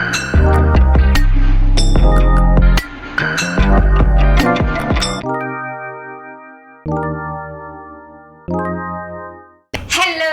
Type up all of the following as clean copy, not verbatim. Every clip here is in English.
Hello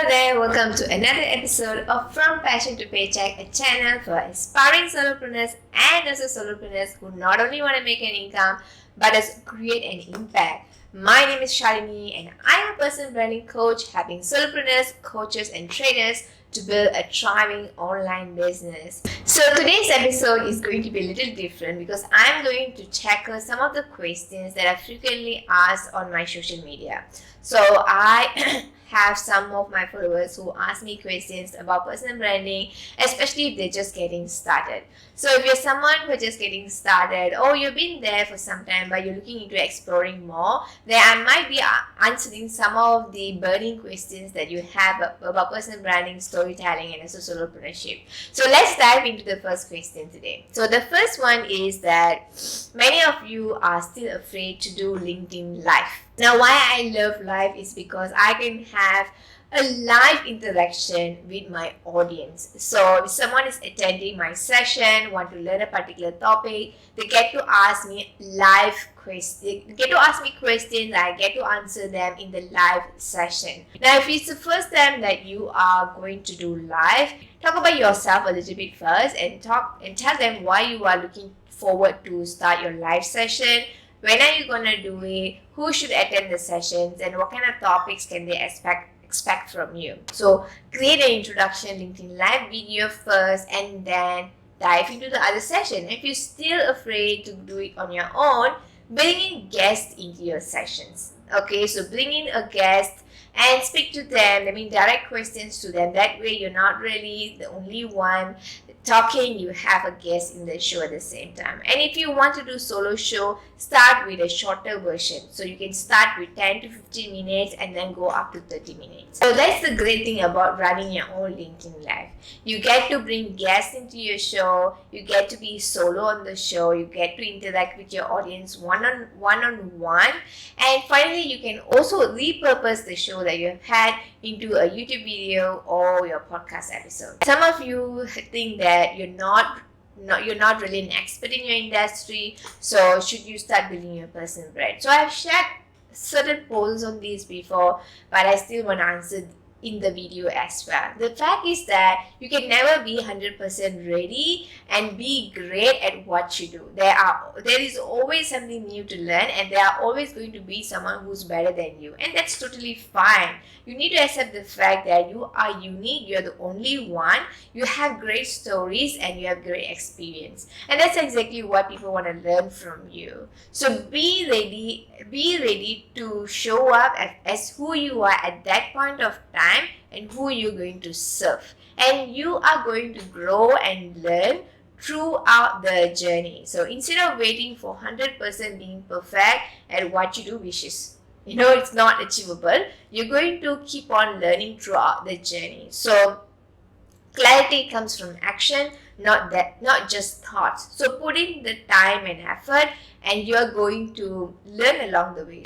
there, welcome to another episode of From Passion to Paycheck, a channel for aspiring solopreneurs and also solopreneurs who not only want to make an income but also create an impact. My name is Shalini and I am a personal branding coach helping solopreneurs, coaches and trainers to build a thriving online business. So today's episode is going to be a little different because I'm going to tackle some of the questions that are frequently asked on my social media. So I have some of my followers who ask me questions about personal branding, especially if they're just getting started. So if you're someone who's just getting started or you've been there for some time but you're looking into exploring more, then I might be answering some of the burning questions that you have about personal branding, storytelling and also solopreneurship. So let's dive into the first question today. So the first one is that many of you are still afraid to do LinkedIn Live. Now, why I love live is because I can have a live interaction with my audience. So if someone is attending my session, want to learn a particular topic, they get to ask me live questions. They get to ask me questions, I get to answer them in the live session. Now, if it's the first time that you are going to do live, talk about yourself a little bit first and tell them why you are looking forward to start your live session. When are you going to do it? Who should attend the sessions? And what kind of topics can they expect from you? So create an introduction LinkedIn Live video first and then dive into the other session. If you're still afraid to do it on your own, bring in guests into your sessions. Okay, so bring in a guest and speak to them. I mean, direct questions to them. That way you're not really the only one talking, you have a guest in the show at the same time. And if you want to do solo show, start with a shorter version. So you can start with 10 to 15 minutes and then go up to 30 minutes. So that's the great thing about running your own LinkedIn Live. You get to bring guests into your show, you get to be solo on the show, you get to interact with your audience one-on-one. And finally, you can also repurpose the show that you have had into a YouTube video or your podcast episode. Some of you think that you're not really an expert in your industry, so should you start building your personal brand? So I've shared certain polls on these before, but I still want to answer in the video as well. The fact is that you can never be 100% ready and be great at what you do. There is always something new to learn and there are always going to be someone who's better than you, and that's totally fine. You need to accept the fact that you are unique, you're the only one, you have great stories and you have great experience, and that's exactly what people want to learn from you. So be ready to show up as who you are at that point of time and who you're going to serve, and you are going to grow and learn throughout the journey. So instead of waiting for 100% being perfect at what you do, which is it's not achievable, you're going to keep on learning throughout the journey. So clarity comes from action, not just thoughts. So put in the time and effort and you're going to learn along the way.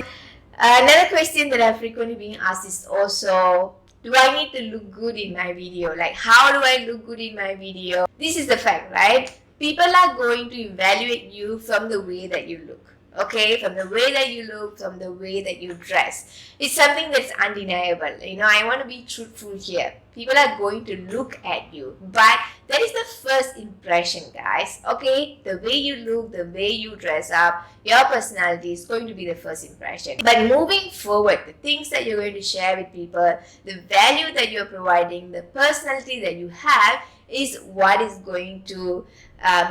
Another question that I've frequently been asked is also, do I need to look good in my video? Like, how do I look good in my video? This is the fact, right? People are going to evaluate you from the way that you look. Okay, from the way that you look, from the way that you dress. It's something that's undeniable. I want to be truthful here. People are going to look at you, but that is the first impression, guys. Okay, the way you look, the way you dress up, your personality is going to be the first impression. But moving forward, the things that you're going to share with people, the value that you're providing, the personality that you have is what is going to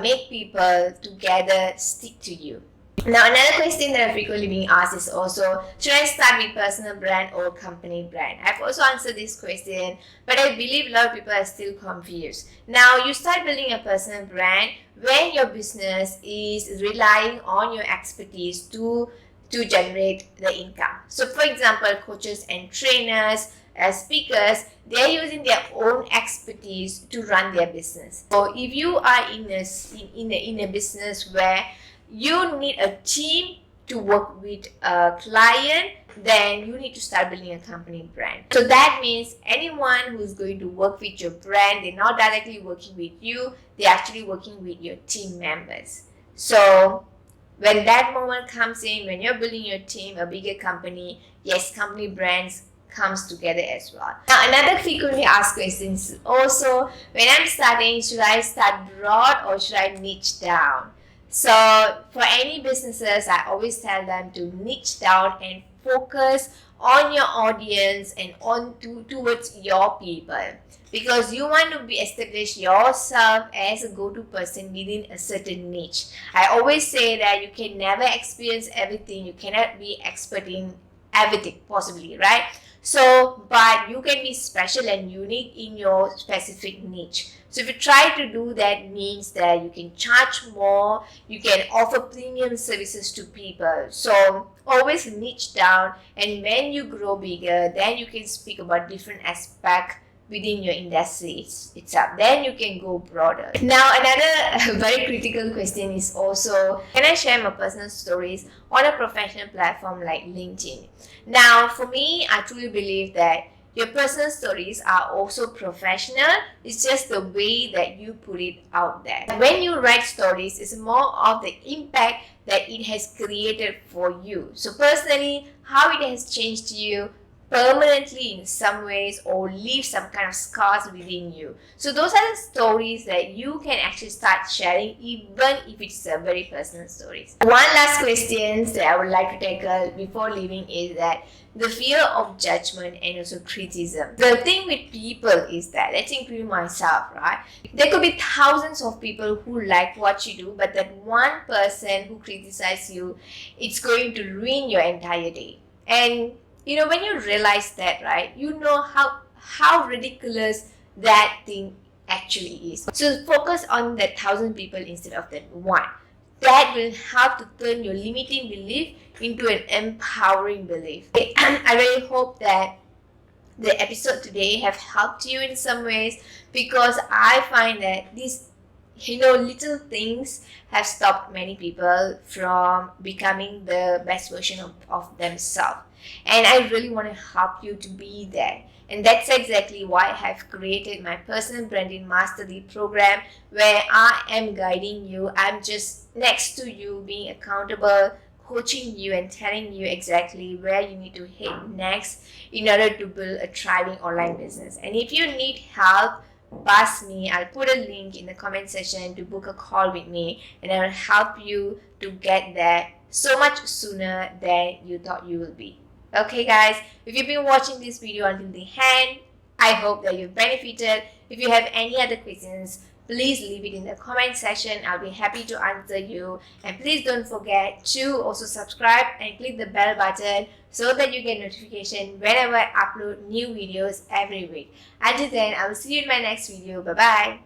make people together stick to you. Now, another question that I'm frequently being asked is also, should I start with personal brand or company brand? I've also answered this question, but I believe a lot of people are still confused. Now, you start building a personal brand when your business is relying on your expertise to generate the income. So, for example, coaches and trainers, as speakers, they're using their own expertise to run their business. So, if you are in a business where you need a team to work with a client, then you need to start building a company brand. So that means anyone who's going to work with your brand, they're not directly working with you, they're actually working with your team members. So when that moment comes in, when you're building your team, a bigger company, yes, company brands comes together as well. Now, another frequently asked questions is also, when I'm starting, should I start broad or should I niche down? So for any businesses, I always tell them to niche down and focus on your audience and towards your people, because you want to be establish yourself as a go-to person within a certain niche. I always say that you can never experience everything, you cannot be expert in everything possibly, right? So, but you can be special and unique in your specific niche. So if you try to do that, means that you can charge more, you can offer premium services to people. So always niche down, and when you grow bigger, then you can speak about different aspects within your industry itself. Then you can go broader. Now, another very critical question is also, can I share my personal stories on a professional platform like LinkedIn? Now, for me, I truly believe that your personal stories are also professional. It's just the way that you put it out there. When you write stories, it's more of the impact that it has created for you. So personally, how it has changed you permanently in some ways, or leave some kind of scars within you. So those are the stories that you can actually start sharing, even if it's a very personal stories. One last question that I would like to tackle before leaving is that the fear of judgment and also criticism. The thing with people is that, let's include myself, right? There could be thousands of people who like what you do, but that one person who criticizes you, it's going to ruin your entire day. And when you realize that, right, you know how ridiculous that thing actually is. So focus on that 1,000 people instead of that one. That will help to turn your limiting belief into an empowering belief. I really hope that the episode today have helped you in some ways, because I find that these little things have stopped many people from becoming the best version of themselves. And I really want to help you to be there. And that's exactly why I have created my personal branding mastery program, where I am guiding you. I'm just next to you, being accountable, coaching you and telling you exactly where you need to hit next in order to build a thriving online business. And if you need help, buzz me. I'll put a link in the comment section to book a call with me, and I will help you to get there so much sooner than you thought you will be. Okay guys, if you've been watching this video until the end, I hope that you've benefited. If you have any other questions, please leave it in the comment section. I'll be happy to answer you. And please don't forget to also subscribe and click the bell button so that you get notification whenever I upload new videos every week. Until then, I will see you in my next video. Bye bye.